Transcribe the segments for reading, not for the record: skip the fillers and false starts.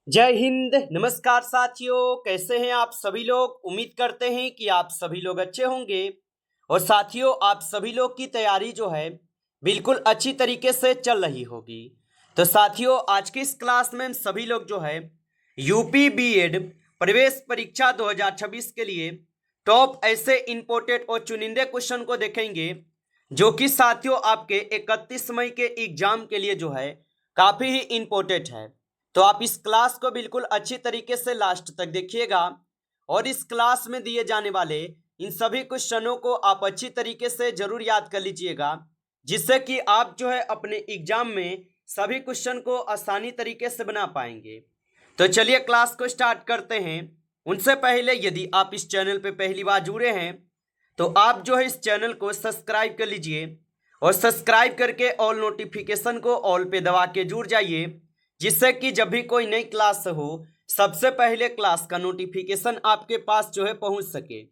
जय हिंद। नमस्कार साथियों, कैसे हैं आप सभी लोग। उम्मीद करते हैं कि आप सभी लोग अच्छे होंगे। और साथियों, आप सभी लोग की तैयारी जो है बिल्कुल अच्छी तरीके से चल रही होगी। तो साथियों, आज की इस क्लास में हम सभी लोग जो है यूपी बीएड प्रवेश परीक्षा 2026 के लिए टॉप ऐसे इंपोर्टेड और चुनिंदे क्वेश्चन को देखेंगे जो कि साथियों आपके 31 मई के एग्जाम के लिए जो है काफ़ी ही इंपोर्टेंट है। तो आप इस क्लास को बिल्कुल अच्छी तरीके से लास्ट तक देखिएगा और इस क्लास में दिए जाने वाले इन सभी क्वेश्चनों को आप अच्छी तरीके से जरूर याद कर लीजिएगा, जिससे कि आप जो है अपने एग्जाम में सभी क्वेश्चन को आसानी तरीके से बना पाएंगे। तो चलिए क्लास को स्टार्ट करते हैं। उनसे पहले यदि आप इस चैनल पर पहली बार जुड़े हैं तो आप जो है इस चैनल को सब्सक्राइब कर लीजिए और सब्सक्राइब करके ऑल नोटिफिकेशन को ऑल पे दबा के जुड़ जाइए, जिससे कि जब भी कोई नई क्लास हो सबसे पहले क्लास का नोटिफिकेशन आपके पास जो है पहुंच सके।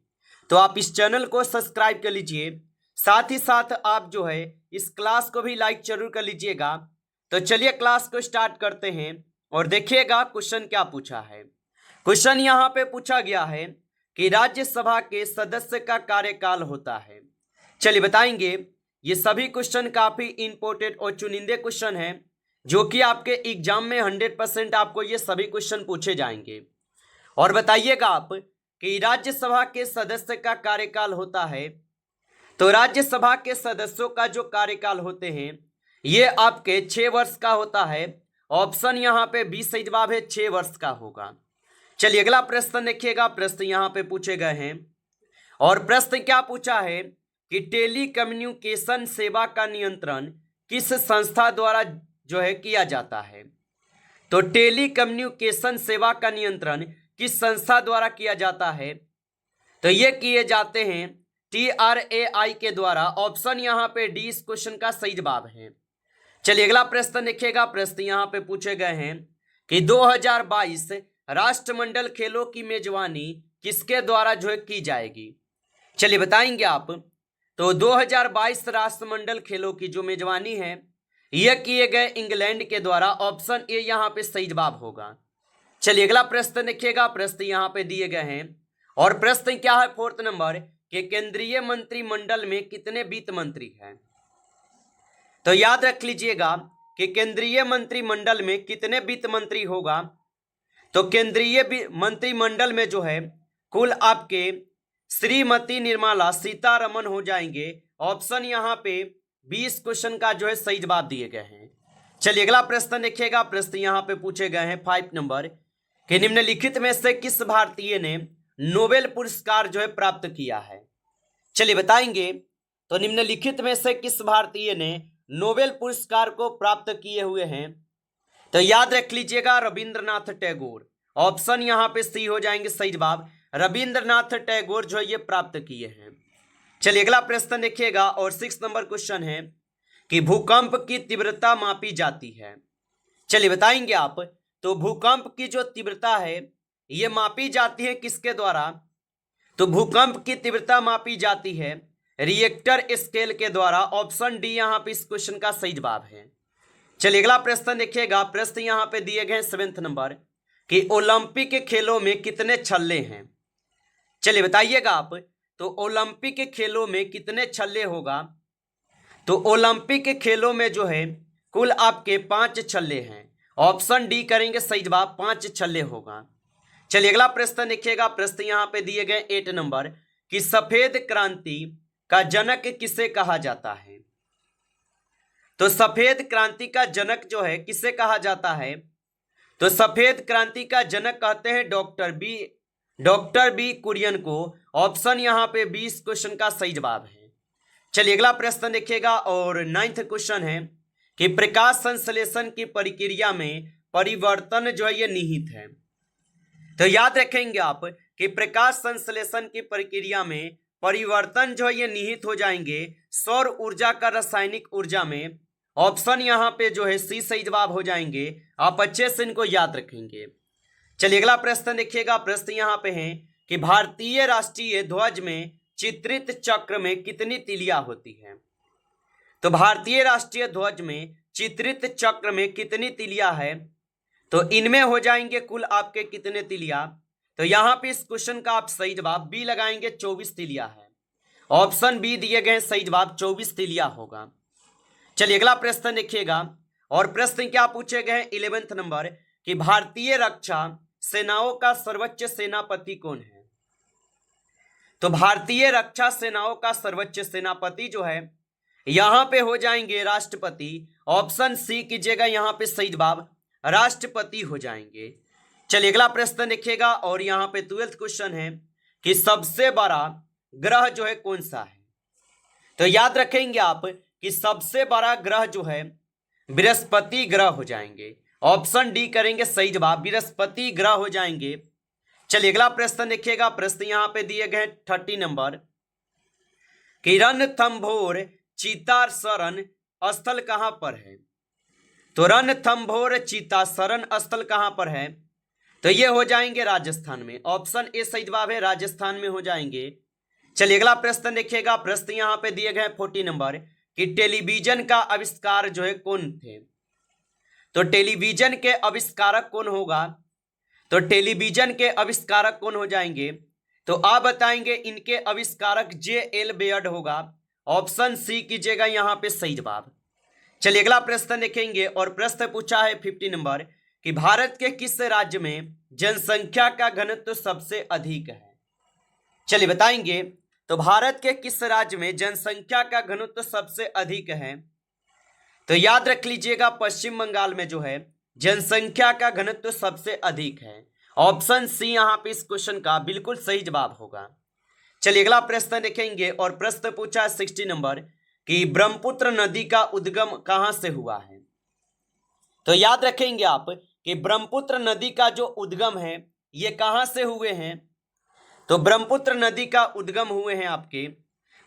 तो आप इस चैनल को सब्सक्राइब कर लीजिए, साथ ही साथ आप जो है इस क्लास को भी लाइक जरूर कर लीजिएगा। तो चलिए क्लास को स्टार्ट करते हैं और देखिएगा क्वेश्चन क्या पूछा है। क्वेश्चन यहाँ पे पूछा गया है कि राज्यसभा के सदस्य का कार्यकाल होता है। चलिए बताएंगे। ये सभी क्वेश्चन काफी इंपोर्टेंट और चुनिंदे क्वेश्चन हैं जो कि आपके एग्जाम में 100% आपको ये सभी क्वेश्चन पूछे जाएंगे। और बताइएगा आप कि राज्यसभा के सदस्य का कार्यकाल होता है। तो राज्यसभा के सदस्यों का जो कार्यकाल होते हैं ये आपके 6 वर्ष का होता है। ऑप्शन यहाँ पे 20 सही जवाब है, 6 वर्ष का होगा। चलिए अगला प्रश्न देखिएगा। प्रश्न यहाँ पे पूछे गए हैं और प्रश्न क्या पूछा है कि टेली कम्युनिकेशन सेवा का नियंत्रण किस संस्था द्वारा जो है किया जाता है। तो टेली कम्युनिकेशन सेवा का नियंत्रण किस संस्था द्वारा किया जाता है। तो ये किए जाते हैं TRAI के द्वारा। ऑप्शन यहाँ पे डी इस क्वेश्चन का सही जवाब है। चलिए अगला प्रश्न देखिएगा। प्रश्न यहाँ पे पूछे गए हैं कि 2022 राष्ट्रमंडल खेलों की मेजबानी किसके द्वारा जो है की जाएगी। चलिए बताएंगे आप। तो 2022 राष्ट्रमंडल खेलों की जो मेजबानी है यह किए गए इंग्लैंड के द्वारा। ऑप्शन ए यहाँ पे सही जवाब होगा। चलिए अगला प्रश्न देखिएगा। प्रश्न यहाँ पे दिए गए हैं और प्रश्न क्या है 4th नंबर के केंद्रीय मंत्रिमंडल में कितने वित्त मंत्री हैं। तो याद रख लीजिएगा कि केंद्रीय मंत्रिमंडल में कितने वित्त मंत्री होगा। तो केंद्रीय मंत्रिमंडल में जो है कुल आपके श्रीमती निर्मला सीतारमण हो जाएंगे। ऑप्शन यहाँ पे 20 क्वेश्चन का जो है सही जवाब दिए गए हैं। चलिए अगला प्रश्न देखिएगा। प्रश्न यहाँ पे पूछे गए हैं 5 नंबर कि निम्नलिखित में से किस भारतीय ने नोबेल पुरस्कार जो है प्राप्त किया है। चलिए बताएंगे। तो निम्नलिखित में से किस भारतीय ने नोबेल पुरस्कार को प्राप्त किए हुए हैं। तो याद रख लीजिएगा रविंद्रनाथ टैगोर। ऑप्शन यहाँ पे सी हो जाएंगे सही जवाब। रविंद्रनाथ टैगोर जो है ये प्राप्त किए हैं। चलिए अगला प्रश्न देखिएगा और 6 नंबर क्वेश्चन है कि भूकंप की तीव्रता मापी जाती है। चलिए बताएंगे आप। तो भूकंप की जो तीव्रता है ये मापी जाती है किसके द्वारा। तो भूकंप की तीव्रता मापी जाती है रिएक्टर स्केल के द्वारा। ऑप्शन डी यहाँ पे इस क्वेश्चन का सही जवाब है। चलिए अगला प्रश्न देखिएगा। प्रश्न यहाँ पे दिए गए 7th नंबर कि ओलंपिक खेलों में कितने छल्ले हैं। चलिए बताइएगा आप। तो ओलंपिक खेलों में कितने छल्ले होगा। तो ओलंपिक खेलों में जो है कुल आपके 5 छल्ले हैं। ऑप्शन डी करेंगे सही जवाब, 5 छल्ले होगा। चलिए अगला प्रश्न देखिएगा। प्रश्न यहाँ पे दिए गए 8 नंबर कि सफेद क्रांति का जनक किसे कहा जाता है। तो सफेद क्रांति का जनक जो है किसे कहा जाता है। तो सफेद क्रांति का जनक कहते हैं डॉक्टर बी कुरियन को। ऑप्शन यहाँ पे 20 क्वेश्चन का सही जवाब है। चलिए अगला प्रश्न देखिएगा और 9th क्वेश्चन है कि प्रकाश संश्लेषण की प्रक्रिया में परिवर्तन जो है ये निहित है। तो याद रखेंगे आप कि प्रकाश संश्लेषण की प्रक्रिया में परिवर्तन जो है ये निहित हो जाएंगे सौर ऊर्जा का रासायनिक ऊर्जा में। ऑप्शन यहाँ पे जो है सी सही जवाब हो जाएंगे। आप अच्छे से इनको याद रखेंगे। चलिए अगला प्रश्न देखिएगा। प्रश्न यहाँ पे है कि भारतीय राष्ट्रीय ध्वज में चित्रित चक्र में कितनी तिलियां होती हैं। तो भारतीय राष्ट्रीय ध्वज में चित्रित चक्र में कितनी तिलियां है। तो इनमें हो जाएंगे कुल आपके कितने तिलिया? तो यहाँ पे इस क्वेश्चन का आप सही जवाब बी लगाएंगे, 24 तिलिया है। ऑप्शन बी दिए गए सही जवाब 24 तिलिया होगा। चलिए अगला प्रश्न देखिएगा, और प्रश्न क्या पूछे गए 11th नंबर कि भारतीय रक्षा सेनाओं का सर्वोच्च सेनापति कौन है? तो भारतीय रक्षा सेनाओं का सर्वोच्च सेनापति जो है यहां पे हो जाएंगे राष्ट्रपति। ऑप्शन सी कीजिएगा, यहां पे सही जवाब राष्ट्रपति हो जाएंगे। चलिए अगला प्रश्न देखिएगा, और यहां पे 12th क्वेश्चन है कि सबसे बड़ा ग्रह जो है कौन सा है? तो याद रखेंगे आप कि सबसे बड़ा ग्रह जो है बृहस्पति ग्रह हो जाएंगे। ऑप्शन डी करेंगे सही जवाब, बृहस्पति ग्रह हो जाएंगे। चलिए अगला प्रश्न देखिएगा, प्रश्न यहां पे दिए गए 30 नंबर कि रणथंभौर चीता शरण स्थल कहां पर है? तो रणथंभौर चीता शरण स्थल कहां पर है? तो ये हो जाएंगे राजस्थान में। ऑप्शन ए सही जवाब है, राजस्थान में हो जाएंगे। चलिए अगला प्रश्न देखिएगा, प्रश्न यहां पे दिए गए 40 नंबर कि टेलीविजन का आविष्कार जो है कौन थे? तो टेलीविजन के आविष्कारक कौन होगा? तो टेलीविजन के आविष्कारक कौन हो जाएंगे? तो आप बताएंगे इनके आविष्कारक J.L. बेयर्ड होगा। ऑप्शन सी कीजिएगा, यहां पे सही जवाब। चलिए अगला प्रश्न देखेंगे, और प्रश्न पूछा है 50 नंबर कि भारत के किस राज्य में जनसंख्या का घनत्व सबसे अधिक है? चलिए बताएंगे, तो भारत के किस राज्य में जनसंख्या का घनत्व सबसे अधिक है? तो याद रख लीजिएगा पश्चिम बंगाल में जो है जनसंख्या का घनत्व सबसे अधिक है। ऑप्शन सी यहां पे इस क्वेश्चन का बिल्कुल सही जवाब होगा। चलिए अगला प्रश्न देखेंगे, और प्रश्न पूछा है 60 नंबर कि ब्रह्मपुत्र नदी का उद्गम कहां से हुआ है? तो याद रखेंगे आप कि ब्रह्मपुत्र नदी का जो उद्गम है ये कहां से हुए हैं? तो ब्रह्मपुत्र नदी का उद्गम हुए हैं आपके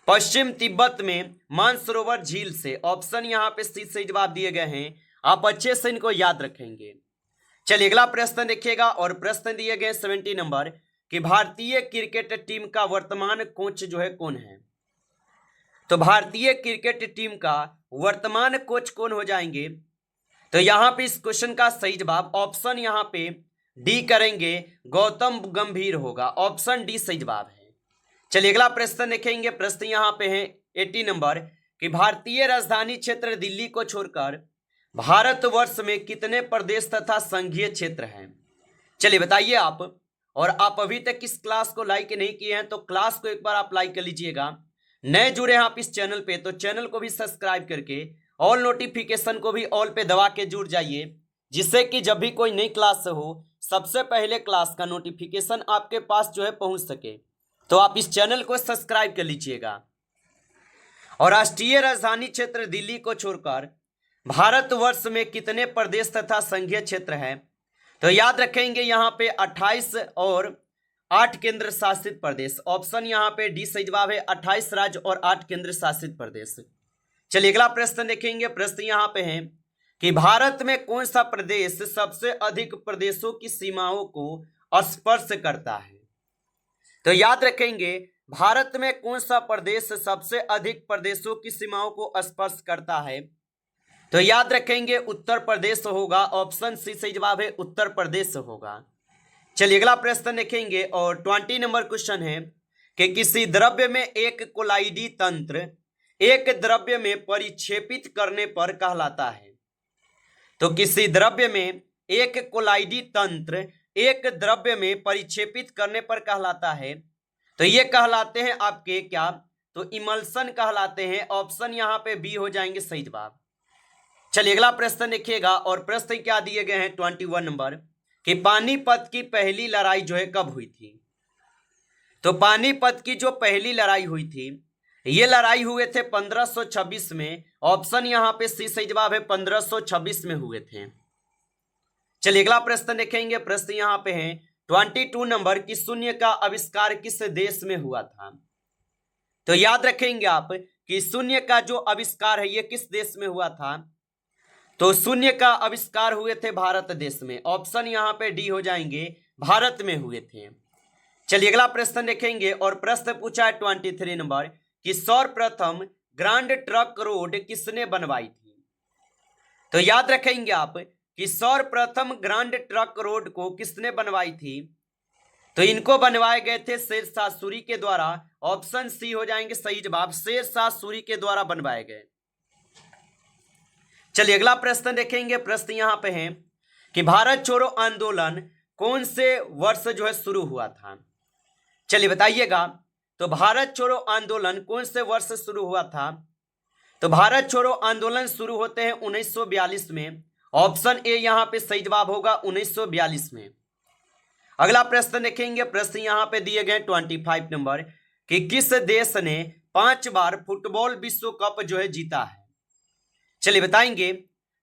पश्चिम तिब्बत में मानसरोवर झील से। ऑप्शन यहां पे सी सही जवाब दिए गए हैं, आप अच्छे से इनको याद रखेंगे। चलिए अगला प्रश्न देखिएगा, और प्रश्न दिए गए 70 नंबर कि भारतीय क्रिकेट टीम का वर्तमान कोच जो है कौन है? तो भारतीय क्रिकेट टीम का वर्तमान कोच कौन हो जाएंगे? तो यहां पे इस क्वेश्चन का सही जवाब ऑप्शन यहां पे डी करेंगे, गौतम गंभीर होगा। ऑप्शन डी सही जवाब है। चलिए अगला प्रश्न देखेंगे, प्रश्न यहां पे है 80 नंबर कि भारतीय राजधानी क्षेत्र दिल्ली को छोड़कर भारतवर्ष में कितने प्रदेश तथा संघीय क्षेत्र हैं? चलिए बताइए आप, और आप अभी तक इस क्लास को लाइक नहीं किए हैं तो क्लास को एक बार आप लाइक कर लीजिएगा। नए जुड़े हैं आप इस चैनल पे तो चैनल को भी सब्सक्राइब करके ऑल नोटिफिकेशन को भी ऑल पे दबा के जुड़ जाइए, जिससे कि जब भी कोई नई क्लास हो सबसे पहले क्लास का नोटिफिकेशन आपके पास जो है पहुंच सके। तो आप इस चैनल को सब्सक्राइब कर लीजिएगा। और राष्ट्रीय राजधानी क्षेत्र दिल्ली को छोड़कर भारतवर्ष में कितने प्रदेश तथा संघीय क्षेत्र हैं? तो याद रखेंगे यहाँ पे 28 और 8 केंद्र शासित प्रदेश। ऑप्शन यहाँ पे डी सही जवाब है, 28 राज्य और 8 केंद्र शासित प्रदेश। चलिए अगला प्रश्न देखेंगे, प्रश्न यहाँ पे है कि भारत में कौन सा प्रदेश सबसे अधिक प्रदेशों की सीमाओं को स्पर्श करता है? तो याद रखेंगे भारत में कौन सा प्रदेश सबसे अधिक प्रदेशों की सीमाओं को स्पर्श करता है? तो याद रखेंगे उत्तर प्रदेश होगा। ऑप्शन सी सही जवाब है, उत्तर प्रदेश होगा। चलिए अगला प्रश्न देखेंगे, और 20 नंबर क्वेश्चन है कि किसी द्रव्य में एक कोलाइडी तंत्र एक द्रव्य में परिक्षेपित करने पर कहलाता है। तो किसी द्रव्य में एक कोलाइडी तंत्र एक द्रव्य में परिक्षेपित करने पर कहलाता है। तो ये कहलाते हैं आपके क्या? तो इमल्सन कहलाते हैं। ऑप्शन यहाँ पे बी हो जाएंगे सही जवाब। चलिए अगला प्रश्न देखिएगा, और प्रश्न क्या दिए गए हैं 21 नंबर कि पानीपत की पहली लड़ाई जो है कब हुई थी? तो पानीपत की जो पहली लड़ाई हुई थी ये लड़ाई हुए थे 1526 में। ऑप्शन यहाँ पे सी सही जवाब है, 1526 में हुए थे। चलिए अगला प्रश्न देखेंगे, प्रश्न यहाँ पे है 22 नंबर कि शून्य का आविष्कार किस देश में हुआ था? तो याद रखेंगे आप कि शून्य का जो आविष्कार है ये किस देश में हुआ था? तो शून्य का आविष्कार हुए थे भारत देश में। ऑप्शन यहाँ पे डी हो जाएंगे, भारत में हुए थे। चलिए अगला प्रश्न देखेंगे, और प्रश्न पूछा है 23 नंबर कि सर्वप्रथम ग्रांड ट्रक रोड किसने बनवाई थी? तो याद रखेंगे आप कि सर्वप्रथम ग्रांड ट्रक रोड को किसने बनवाई थी? तो इनको बनवाए गए थे शेरशाह सूरी के द्वारा। ऑप्शन सी हो जाएंगे सही जवाब, शेरशाह सूरी के द्वारा बनवाए गए। चलिए अगला प्रश्न देखेंगे। प्रश्न यहां पे है कि भारत छोड़ो आंदोलन कौन से वर्ष जो है शुरू हुआ था? चलिए बताइएगा। तो भारत छोड़ो आंदोलन कौन से वर्ष शुरू हुआ था? तो भारत छोड़ो आंदोलन शुरू होते हैं 1942 में। ऑप्शन ए यहां पे सही जवाब होगा 1942 में। अगला प्रश्न देखेंगे। प्रश्न यहां पे दिए गए 25 नंबर कि किस देश ने 5 बार फुटबॉल विश्व कप जो है जीता है? चलिए बताएंगे।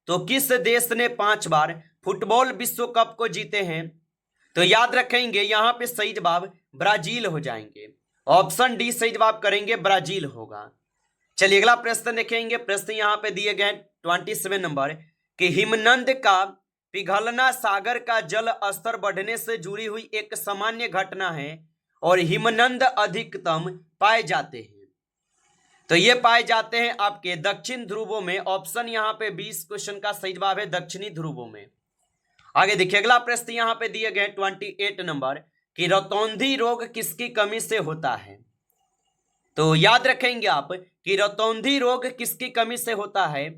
तो किस देश ने 5 बार फुटबॉल विश्व कप को जीते हैं? तो याद रखेंगे यहां पे सही जवाब ब्राजील हो जाएंगे। ऑप्शन डी सही जवाब करेंगे, ब्राजील होगा। चलिए अगला प्रश्न देखेंगे। प्रश्न यहां पे दिए गए 27 नंबर कि हिमनद का पिघलना सागर का जल स्तर बढ़ने से जुड़ी हुई एक सामान्य घटना है और हिमनद अधिकतम पाए जाते हैं। तो ये पाए जाते हैं आपके दक्षिण ध्रुवों में। ऑप्शन यहां पे 20 क्वेश्चन का सही जवाब है दक्षिणी ध्रुवों में। आगे देखिए अगला प्रश्न यहां पे दिए गए 28 नंबर कि रतौंधी रोग किसकी कमी से होता है? तो याद रखेंगे आप कि रतौंधी रोग किसकी कमी से होता है?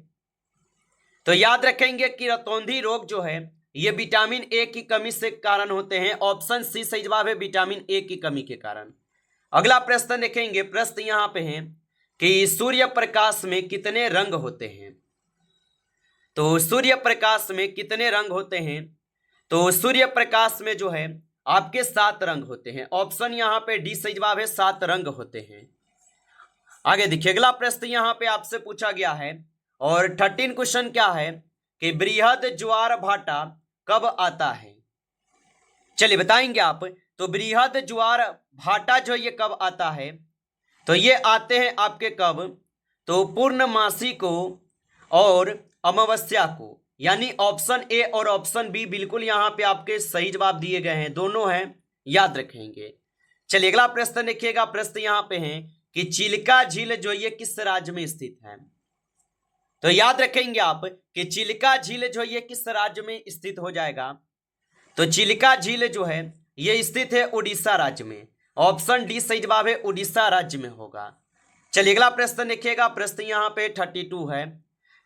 तो याद रखेंगे कि रतौंधी रोग जो है ये विटामिन ए की कमी से कारण होते हैं। ऑप्शन सी सही जवाब है, विटामिन ए की कमी के कारण। अगला प्रश्न देखेंगे। प्रश्न यहां पे है कि सूर्य प्रकाश में कितने रंग होते हैं? तो सूर्य प्रकाश में कितने रंग होते हैं? तो सूर्य प्रकाश में जो है आपके 7 रंग होते हैं। ऑप्शन यहां पे डी सही जवाब है, 7 रंग होते हैं। आगे देखिए अगला प्रश्न यहां पे आपसे पूछा गया है और 13 क्वेश्चन क्या है कि बृहद ज्वार भाटा कब आता है? चलिए बताएंगे आप। तो बृहद ज्वार भाटा जो ये कब आता है? तो ये आते हैं आपके कब? तो पूर्णमासी को और अमावस्या को, यानी ऑप्शन ए और ऑप्शन बी बिल्कुल यहां पे आपके सही जवाब दिए गए हैं, दोनों हैं, याद रखेंगे। चलिए अगला प्रश्न देखिएगा। प्रश्न यहां पे है कि चिल्का झील जो ये किस राज्य में स्थित है? तो याद रखेंगे आप कि चिल्का झील जो ये किस राज्य में स्थित हो जाएगा? तो चिल्का झील जो है ये स्थित है उड़ीसा राज्य में। ऑप्शन डी सही जवाब है, उड़ीसा राज्य में होगा। चलिए अगला प्रश्न देखिएगा। प्रश्न यहां पे 32 है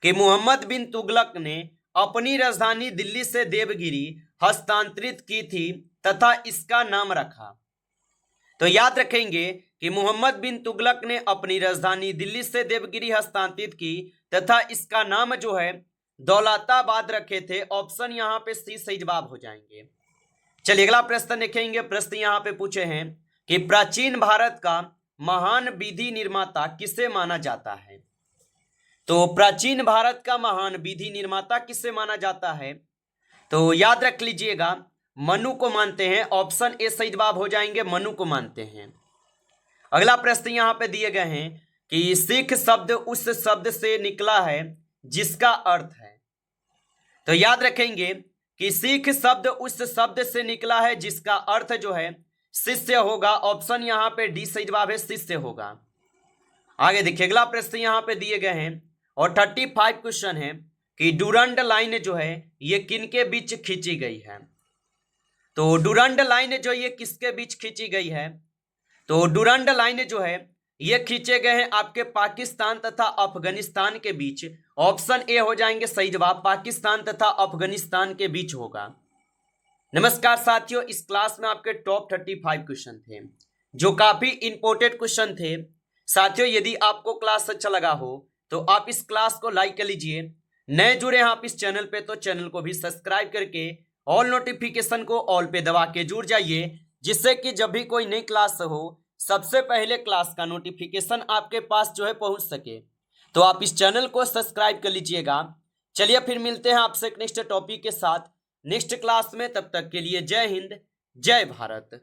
कि मोहम्मद बिन तुगलक ने अपनी राजधानी दिल्ली से देवगिरी हस्तांतरित की थी तथा इसका नाम रखा। तो याद रखेंगे कि मोहम्मद बिन तुगलक ने अपनी राजधानी दिल्ली से देवगिरी हस्तांतरित की तथा इसका नाम जो है दौलताबाद रखे थे। ऑप्शन यहां पे सी सही जवाब हो जाएंगे। चलिए अगला प्रश्न देखेंगे। प्रश्न यहां पे पूछे हैं कि प्राचीन भारत का महान विधि निर्माता किसे माना जाता है? तो प्राचीन भारत का महान विधि निर्माता किसे माना जाता है? तो याद रख लीजिएगा, मनु को मानते हैं। ऑप्शन ए सही जवाब हो जाएंगे, मनु को मानते हैं। अगला प्रश्न यहां पे दिए गए हैं कि सिख शब्द उस शब्द से निकला है जिसका अर्थ है। तो याद रखेंगे कि सिख शब्द उस शब्द से निकला है जिसका अर्थ जो है शिष्य होगा। ऑप्शन यहां पे डी सही जवाब है, शिष्य होगा। आगे देखिए अगला प्रश्न यहां पे दिए गए हैं और 35 क्वेश्चन है कि डुरंड लाइन जो है ये किनके बीच खींची गई है? तो डुरंड लाइन जो ये किसके बीच खींची गई है? तो डुरंड लाइन जो है ये खींचे गए हैं आपके पाकिस्तान तथा अफगानिस्तान के बीच। ऑप्शन ए हो जाएंगे सही जवाब, पाकिस्तान तथा अफगानिस्तान के बीच होगा। नमस्कार साथियों, इस क्लास में आपके टॉप 35 क्वेश्चन थे जो काफी इंपॉर्टेंट क्वेश्चन थे। साथियों यदि आपको क्लास अच्छा लगा हो तो आप इस क्लास को लाइक कर लीजिए। नए जुड़े हैं आप इस चैनल पे तो चैनल को भी सब्सक्राइब करके ऑल नोटिफिकेशन को ऑल पे दबा के जुड़ जाइए, जिससे कि जब भी कोई नई क्लास हो सबसे पहले क्लास का नोटिफिकेशन आपके पास जो है पहुंच सके। तो आप इस चैनल को सब्सक्राइब कर लीजिएगा। चलिए फिर मिलते हैं आपसे नेक्स्ट टॉपिक के साथ नेक्स्ट क्लास में। तब तक के लिए जय हिंद, जय भारत।